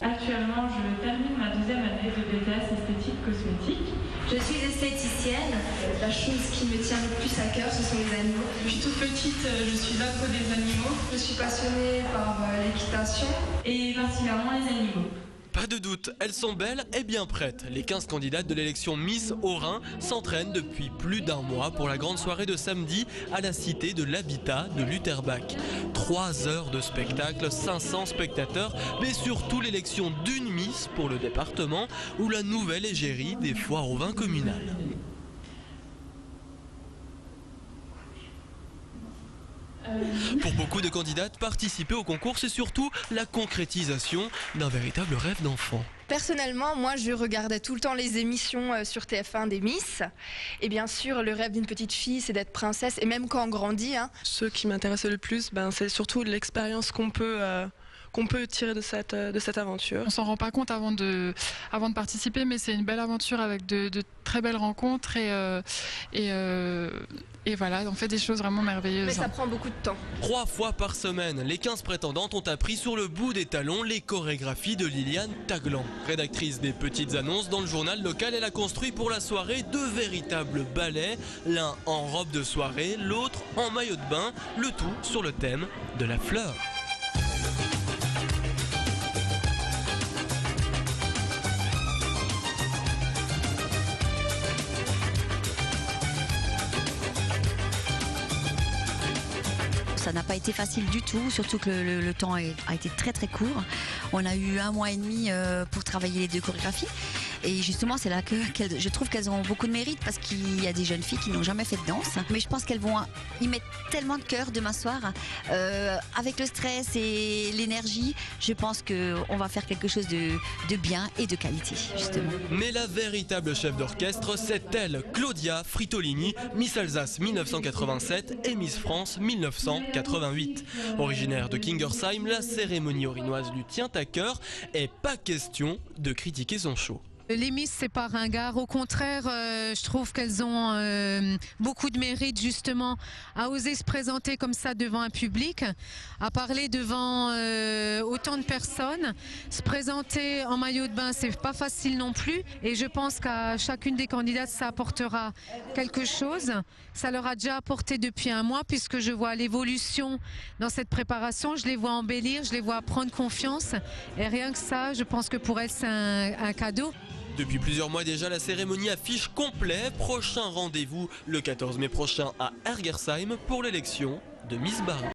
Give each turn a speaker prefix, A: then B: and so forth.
A: Actuellement, je termine ma deuxième année de BTS esthétique cosmétique.
B: Je suis esthéticienne. La chose qui me tient le plus à cœur, ce sont les animaux.
A: Depuis toute petite, je suis l'accro des animaux
B: Je suis passionnée par l'équitation.
A: et particulièrement les animaux.
C: Pas de doute, elles sont belles et bien prêtes. Les 15 candidates de l'élection Miss Haut-Rhin s'entraînent depuis plus d'un mois pour la grande soirée de samedi à la Cité de l'Habitat de Lutterbach. 3 heures de spectacle, 500 spectateurs, mais surtout l'élection d'une Miss pour le département ou la nouvelle égérie des foires au vin communales. Pour beaucoup de candidates, participer au concours, c'est surtout la concrétisation d'un véritable rêve d'enfant.
B: Personnellement, moi, je regardais tout le temps les émissions sur TF1 des Miss. Et bien sûr, le rêve d'une petite fille, c'est d'être princesse. Et même quand on grandit,
D: Ce qui m'intéressait le plus, c'est surtout l'expérience qu'on peut tirer de cette aventure.
E: On s'en rend pas compte avant de participer, mais c'est une belle aventure avec de très belles rencontres et voilà, on fait des choses vraiment merveilleuses.
B: mais ça prend beaucoup de temps.
C: 3 fois par semaine, les 15 prétendantes ont appris sur le bout des talons les chorégraphies de Liliane Taglan. Rédactrice des petites annonces dans le journal local, elle a construit pour la soirée 2 véritables ballets, l'un en robe de soirée, l'autre en maillot de bain, le tout sur le thème de la fleur.
F: Ça n'a pas été facile du tout, surtout que le temps a été très très court. On a eu 1 mois et demi pour travailler les 2 chorégraphies. Et justement, c'est là que je trouve qu'elles ont beaucoup de mérite parce qu'il y a des jeunes filles qui n'ont jamais fait de danse. Mais je pense qu'elles vont y mettre tellement de cœur demain soir. Avec le stress et l'énergie, je pense qu'on va faire quelque chose de bien et de qualité, justement.
C: Mais la véritable chef d'orchestre, c'est elle, Claudia Fritolini, Miss Alsace 1987 et Miss France 1988. Originaire de Kingersheim, la cérémonie orinoise lui tient à cœur et pas question de critiquer son show.
G: Les Miss, c'est pas ringard. Au contraire, je trouve qu'elles ont beaucoup de mérite justement à oser se présenter comme ça devant un public, à parler devant autant de personnes. Se présenter en maillot de bain, c'est pas facile non plus. Et je pense qu'à chacune des candidates, ça apportera quelque chose. Ça leur a déjà apporté depuis 1 mois puisque je vois l'évolution dans cette préparation. Je les vois embellir, je les vois prendre confiance. Et rien que ça, je pense que pour elles, c'est un cadeau.
C: Depuis plusieurs mois déjà, la cérémonie affiche complet. Prochain rendez-vous le 14 mai prochain à Ergersheim pour l'élection de Miss Barre.